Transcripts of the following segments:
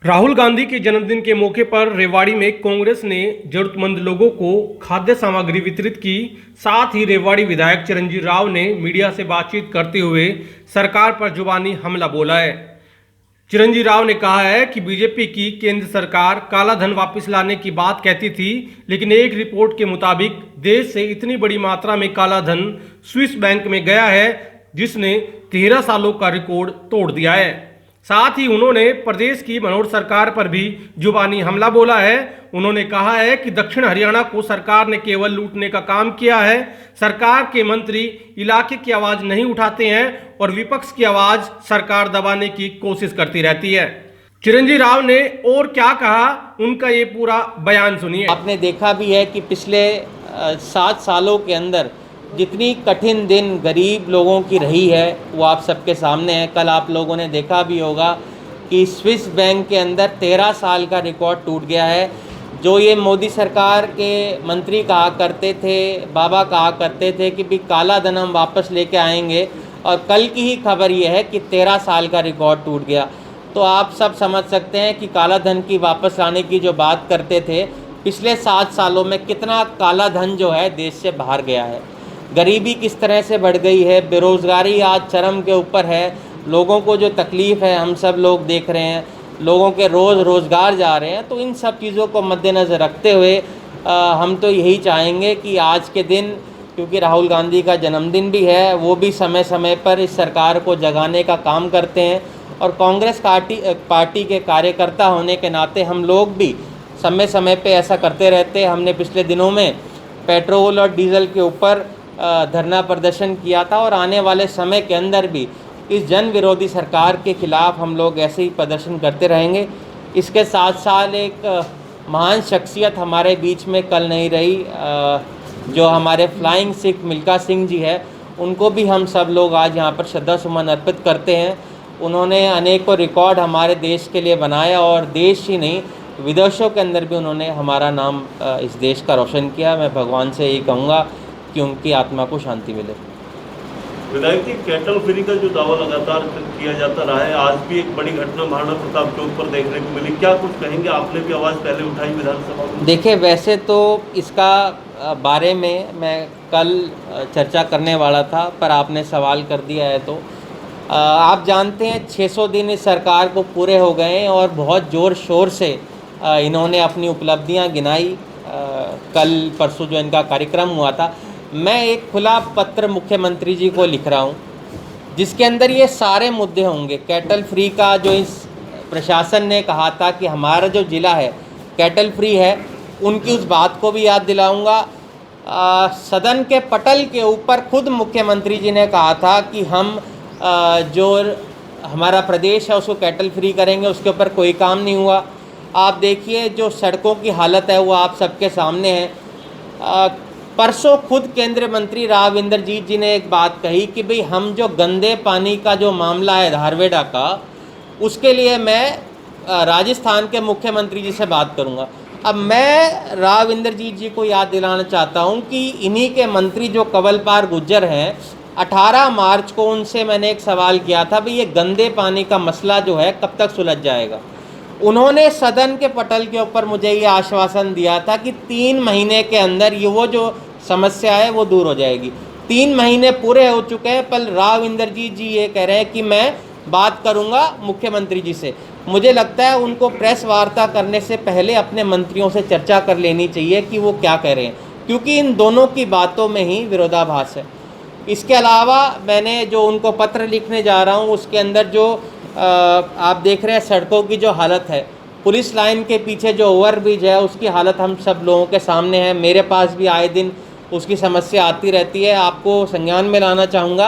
राहुल गांधी के जन्मदिन के मौके पर रेवाड़ी में कांग्रेस ने जरूरतमंद लोगों को खाद्य सामग्री वितरित की। साथ ही रेवाड़ी विधायक चिरंजीव राव ने मीडिया से बातचीत करते हुए सरकार पर जुबानी हमला बोला है। चिरंजीव राव ने कहा है कि बीजेपी की केंद्र सरकार काला धन वापस लाने की बात कहती थी, लेकिन एक रिपोर्ट के मुताबिक देश से इतनी बड़ी मात्रा में काला धन स्विस बैंक में गया है जिसने 13 सालों का रिकॉर्ड तोड़ दिया है। साथ ही उन्होंने प्रदेश की मनोहर सरकार पर भी जुबानी हमला बोला है। उन्होंने कहा है कि दक्षिण हरियाणा को सरकार ने केवल लूटने का काम किया है। सरकार के मंत्री इलाके की आवाज नहीं उठाते हैं और विपक्ष की आवाज सरकार दबाने की कोशिश करती रहती है। चिरंजीव राव ने और क्या कहा, उनका ये पूरा बयान सुनिए। आपने देखा भी है कि पिछले 7 सालों के अंदर जितनी कठिन दिन गरीब लोगों की रही है वो आप सबके सामने है। कल आप लोगों ने देखा भी होगा कि स्विस बैंक के अंदर 13 साल का रिकॉर्ड टूट गया है। जो ये मोदी सरकार के मंत्री कहा करते थे, बाबा कहा करते थे कि भी काला धन हम वापस लेके आएंगे, और कल की ही खबर ये है कि 13 साल का रिकॉर्ड टूट गया। तो आप सब समझ सकते हैं कि काला धन की वापस लाने की जो बात करते थे, पिछले 7 सालों में कितना काला धन जो है देश से बाहर गया है। गरीबी किस तरह से बढ़ गई है, बेरोज़गारी आज चरम के ऊपर है, लोगों को जो तकलीफ़ है हम सब लोग देख रहे हैं, लोगों के रोज़गार जा रहे हैं। तो इन सब चीज़ों को मद्देनज़र रखते हुए हम तो यही चाहेंगे कि आज के दिन, क्योंकि राहुल गांधी का जन्मदिन भी है, वो भी समय समय पर इस सरकार को जगाने का काम करते हैं। और कांग्रेस पार्टी के कार्यकर्ता होने के नाते हम लोग भी समय समय पे ऐसा करते रहते हैं। हमने पिछले दिनों में पेट्रोल और डीजल के ऊपर धरना प्रदर्शन किया था, और आने वाले समय के अंदर भी इस जन विरोधी सरकार के खिलाफ हम लोग ऐसे ही प्रदर्शन करते रहेंगे। इसके साथ साथ एक महान शख्सियत हमारे बीच में कल नहीं रही, जो हमारे फ्लाइंग सिख मिल्खा सिंह जी है, उनको भी हम सब लोग आज यहाँ पर श्रद्धा सुमन अर्पित करते हैं। उन्होंने अनेकों रिकॉर्ड हमारे देश के लिए बनाया, और देश ही नहीं विदेशों के अंदर भी उन्होंने हमारा नाम इस देश का रोशन किया। मैं भगवान से यही कहूँगा कि उनकी आत्मा को शांति मिले। विधायक जी, कैटल फ्री का जो दावा लगातार किया जाता रहा है, आज भी एक बड़ी घटना महाराणा प्रताप चौक पर देखने को मिली, क्या कुछ कहेंगे? आपने भी आवाज़ पहले उठाई विधानसभा में। देखिए, वैसे तो इसका बारे में मैं कल चर्चा करने वाला था, पर आपने सवाल कर दिया है। तो आप जानते हैं 600 दिन इस सरकार को पूरे हो गए हैं और बहुत ज़ोर शोर से इन्होंने अपनी उपलब्धियां गिनाई। कल परसों जो इनका कार्यक्रम हुआ था, मैं एक खुला पत्र मुख्यमंत्री जी को लिख रहा हूँ, जिसके अंदर ये सारे मुद्दे होंगे। कैटल फ्री का जो इस प्रशासन ने कहा था कि हमारा जो ज़िला है कैटल फ्री है, उनकी उस बात को भी याद दिलाऊंगा। सदन के पटल के ऊपर खुद मुख्यमंत्री जी ने कहा था कि हम जो हमारा प्रदेश है उसको कैटल फ्री करेंगे, उसके ऊपर कोई काम नहीं हुआ। आप देखिए जो सड़कों की हालत है वो आप सबके सामने है। परसों खुद केंद्रीय मंत्री राव इंद्रजीत जी ने एक बात कही कि भाई हम जो गंदे पानी का जो मामला है धारवेड़ा का, उसके लिए मैं राजस्थान के मुख्यमंत्री जी से बात करूंगा। अब मैं राव इंद्रजीत जी को याद दिलाना चाहता हूं कि इन्हीं के मंत्री जो कंवलपाल गुर्जर हैं, 18 मार्च को उनसे मैंने एक सवाल किया था, भाई ये गंदे पानी का मसला जो है कब तक सुलझ जाएगा। उन्होंने सदन के पटल के ऊपर मुझे ये आश्वासन दिया था कि 3 महीने के अंदर ये वो जो समस्या है वो दूर हो जाएगी। 3 महीने पूरे हो चुके हैं, पर राव इंद्रजीत जी ये कह रहे हैं कि मैं बात करूंगा मुख्यमंत्री जी से। मुझे लगता है उनको प्रेस वार्ता करने से पहले अपने मंत्रियों से चर्चा कर लेनी चाहिए कि वो क्या कह रहे हैं, क्योंकि इन दोनों की बातों में ही विरोधाभास है। इसके अलावा मैंने जो उनको पत्र लिखने जा रहा हूँ, उसके अंदर जो आप देख रहे हैं सड़कों की जो हालत है, पुलिस लाइन के पीछे जो ओवरब्रिज है उसकी हालत हम सब लोगों के सामने है। मेरे पास भी आए दिन उसकी समस्या आती रहती है। आपको संज्ञान में लाना चाहूँगा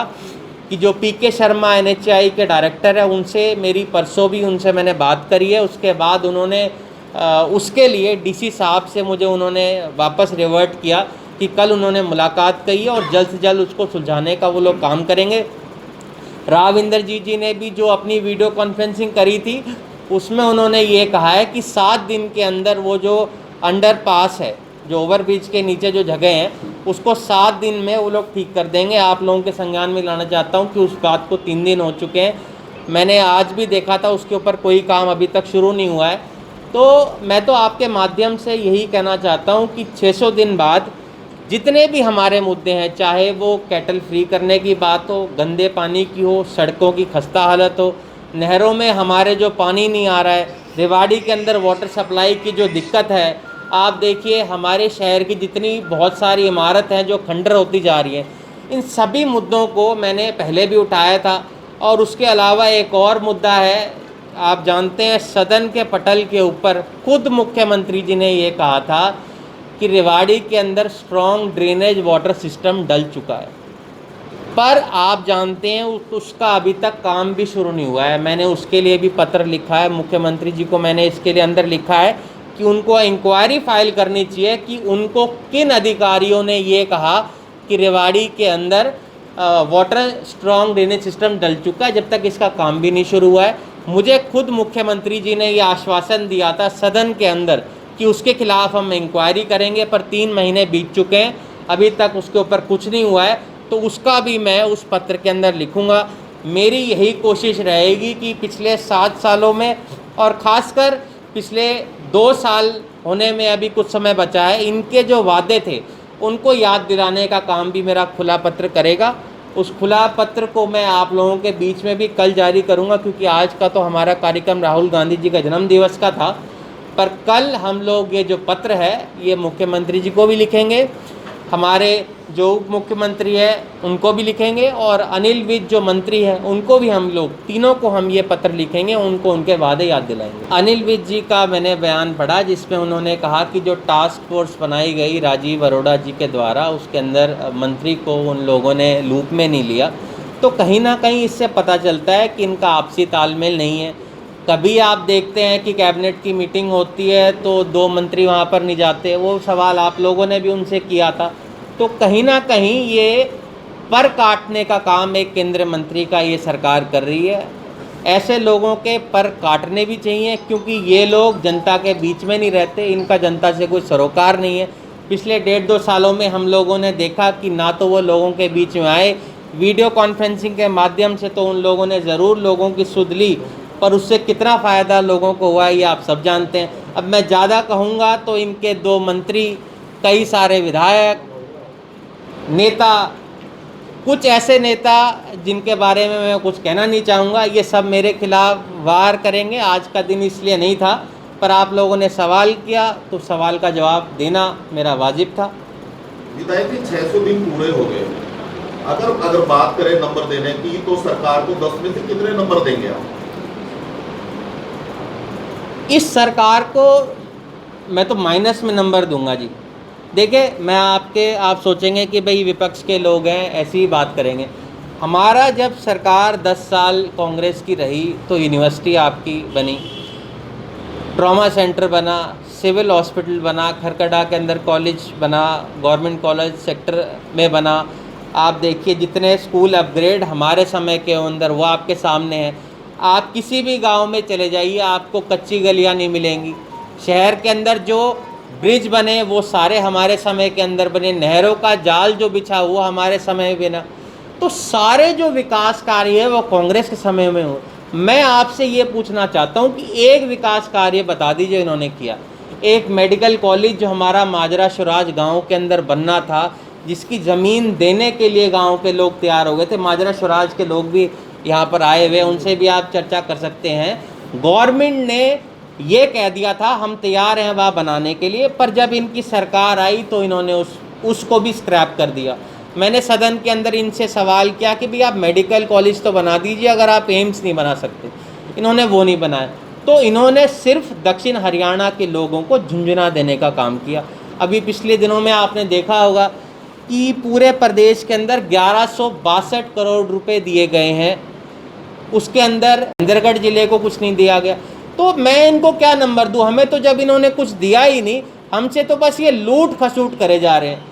कि जो पीके शर्मा NHAI के डायरेक्टर है, उनसे मेरी परसों भी उनसे मैंने बात करी है। उसके बाद उन्होंने उसके लिए DC साहब से मुझे उन्होंने वापस रिवर्ट किया कि कल उन्होंने मुलाकात की है और जल्द से जल्द उसको सुलझाने का वो लोग काम करेंगे। राव इंद्रजीत जी ने भी जो अपनी वीडियो कॉन्फ्रेंसिंग करी थी, उसमें उन्होंने ये कहा है कि 7 दिन के अंदर वो जो अंडरपास है, जो ओवरब्रिज के नीचे जो जगह हैं, उसको 7 दिन में वो लोग ठीक कर देंगे। आप लोगों के संज्ञान में लाना चाहता हूँ कि उस बात को 3 दिन हो चुके हैं। मैंने आज भी देखा था, उसके ऊपर कोई काम अभी तक शुरू नहीं हुआ है। तो मैं तो आपके माध्यम से यही कहना चाहता हूँ कि 600 दिन बाद जितने भी हमारे मुद्दे हैं, चाहे वो कैटल फ्री करने की बात हो, गंदे पानी की हो, सड़कों की खस्ता हालत हो, नहरों में हमारे जो पानी नहीं आ रहा है, रेवाड़ी के अंदर वाटर सप्लाई की जो दिक्कत है, आप देखिए हमारे शहर की जितनी बहुत सारी इमारत हैं जो खंडर होती जा रही हैं, इन सभी मुद्दों को मैंने पहले भी उठाया था। और उसके अलावा एक और मुद्दा है, आप जानते हैं सदन के पटल के ऊपर खुद मुख्यमंत्री जी ने ये कहा था कि रेवाड़ी के अंदर स्ट्रॉन्ग ड्रेनेज वाटर सिस्टम डल चुका है, पर आप जानते हैं उसका अभी तक काम भी शुरू नहीं हुआ है। मैंने उसके लिए भी पत्र लिखा है मुख्यमंत्री जी को, मैंने इसके लिए अंदर लिखा है कि उनको इंक्वायरी फाइल करनी चाहिए कि उनको किन अधिकारियों ने ये कहा कि रेवाड़ी के अंदर वाटर स्ट्रॉन्ग ड्रेनेज सिस्टम डल चुका है, जब तक इसका काम भी नहीं शुरू हुआ है। मुझे खुद मुख्यमंत्री जी ने ये आश्वासन दिया था सदन के अंदर कि उसके खिलाफ हम इंक्वायरी करेंगे, पर 3 महीने बीत चुके हैं, अभी तक उसके ऊपर कुछ नहीं हुआ है। तो उसका भी मैं उस पत्र के अंदर लिखूँगा। मेरी यही कोशिश रहेगी कि पिछले 7 सालों में और ख़ासकर पिछले 2 साल होने में अभी कुछ समय बचा है, इनके जो वादे थे उनको याद दिलाने का काम भी मेरा खुला पत्र करेगा। उस खुला पत्र को मैं आप लोगों के बीच में भी कल जारी करूंगा, क्योंकि आज का तो हमारा कार्यक्रम राहुल गांधी जी का जन्मदिवस का था, पर कल हम लोग ये जो पत्र है ये मुख्यमंत्री जी को भी लिखेंगे, हमारे जो उप मुख्यमंत्री है उनको भी लिखेंगे, और अनिल विज जो मंत्री है उनको भी हम लोग तीनों को हम ये पत्र लिखेंगे, उनको उनके वादे याद दिलाएंगे। अनिल विज जी का मैंने बयान पढ़ा जिसमें उन्होंने कहा कि जो टास्क फोर्स बनाई गई राजीव अरोड़ा जी के द्वारा, उसके अंदर मंत्री को उन लोगों ने लूप में नहीं लिया। तो कहीं ना कहीं इससे पता चलता है कि इनका आपसी तालमेल नहीं है। कभी आप देखते हैं कि कैबिनेट की मीटिंग होती है तो 2 मंत्री वहाँ पर नहीं जाते, वो सवाल आप लोगों ने भी उनसे किया था। तो कहीं ना कहीं ये पर काटने का काम एक केंद्रीय मंत्री का ये सरकार कर रही है। ऐसे लोगों के पर काटने भी चाहिए, क्योंकि ये लोग जनता के बीच में नहीं रहते, इनका जनता से कोई सरोकार नहीं है। पिछले 1.5-2 सालों में हम लोगों ने देखा कि ना तो वो लोगों के बीच में आए, वीडियो कॉन्फ्रेंसिंग के माध्यम से तो उन लोगों ने ज़रूर लोगों की सुध ली, पर उससे कितना फ़ायदा लोगों को हुआ ये आप सब जानते हैं। अब मैं ज़्यादा कहूँगा तो इनके 2 मंत्री, कई सारे विधायक, नेता, कुछ ऐसे नेता जिनके बारे में मैं कुछ कहना नहीं चाहूँगा, ये सब मेरे खिलाफ वार करेंगे। आज का दिन इसलिए नहीं था, पर आप लोगों ने सवाल किया तो सवाल का जवाब देना मेरा वाजिब था। विधायक जी 600 दिन पूरे हो गए, अगर बात करें नंबर देने की तो सरकार को 10 में से कितने नंबर देंगे आप? इस सरकार को मैं तो माइनस में नंबर दूंगा जी। देखिए आप सोचेंगे कि भाई विपक्ष के लोग हैं ऐसी ही बात करेंगे। हमारा जब सरकार 10 साल कांग्रेस की रही तो यूनिवर्सिटी आपकी बनी, ट्रॉमा सेंटर बना, सिविल हॉस्पिटल बना, खरकड़ा के अंदर कॉलेज बना, गवर्नमेंट कॉलेज सेक्टर में बना। आप देखिए जितने स्कूल अपग्रेड हमारे समय के अंदर वो आपके सामने हैं। आप किसी भी गांव में चले जाइए आपको कच्ची गलियां नहीं मिलेंगी। शहर के अंदर जो ब्रिज बने वो सारे हमारे समय के अंदर बने, नहरों का जाल जो बिछा वो हमारे समय में बना। तो सारे जो विकास कार्य है वो कांग्रेस के समय में हो। मैं आपसे ये पूछना चाहता हूँ कि एक विकास कार्य बता दीजिए इन्होंने किया। एक मेडिकल कॉलेज जो हमारा माजरा शुराज गाँव के अंदर बनना था, जिसकी ज़मीन देने के लिए गाँव के लोग तैयार हो गए थे, माजरा शुराज के लोग भी यहाँ पर आए हुए, उनसे भी आप चर्चा कर सकते हैं। गवर्नमेंट ने ये कह दिया था हम तैयार हैं वहाँ बनाने के लिए, पर जब इनकी सरकार आई तो इन्होंने उसको भी स्क्रैप कर दिया। मैंने सदन के अंदर इनसे सवाल किया कि भाई आप मेडिकल कॉलेज तो बना दीजिए, अगर आप एम्स नहीं बना सकते। इन्होंने वो नहीं बनाया, तो इन्होंने सिर्फ दक्षिण हरियाणा के लोगों को झुंझुना देने का काम किया। अभी पिछले दिनों में आपने देखा होगा कि पूरे प्रदेश के अंदर 1162 करोड़ रुपए दिए गए हैं, उसके अंदर इंदरगढ़ ज़िले को कुछ नहीं दिया गया। तो मैं इनको क्या नंबर दूं? हमें तो जब इन्होंने कुछ दिया ही नहीं, हमसे तो बस ये लूट खसूट करे जा रहे हैं।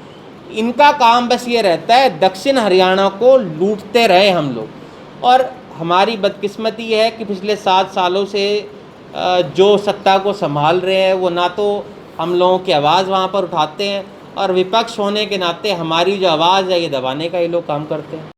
इनका काम बस ये रहता है दक्षिण हरियाणा को लूटते रहे हम लोग। और हमारी बदकिस्मती है कि पिछले 7 सालों से जो सत्ता को संभाल रहे हैं वो ना तो हम लोगों की आवाज़ वहाँ पर उठाते हैं, और विपक्ष होने के नाते हमारी जो आवाज़ है ये दबाने का ये लोग काम करते हैं।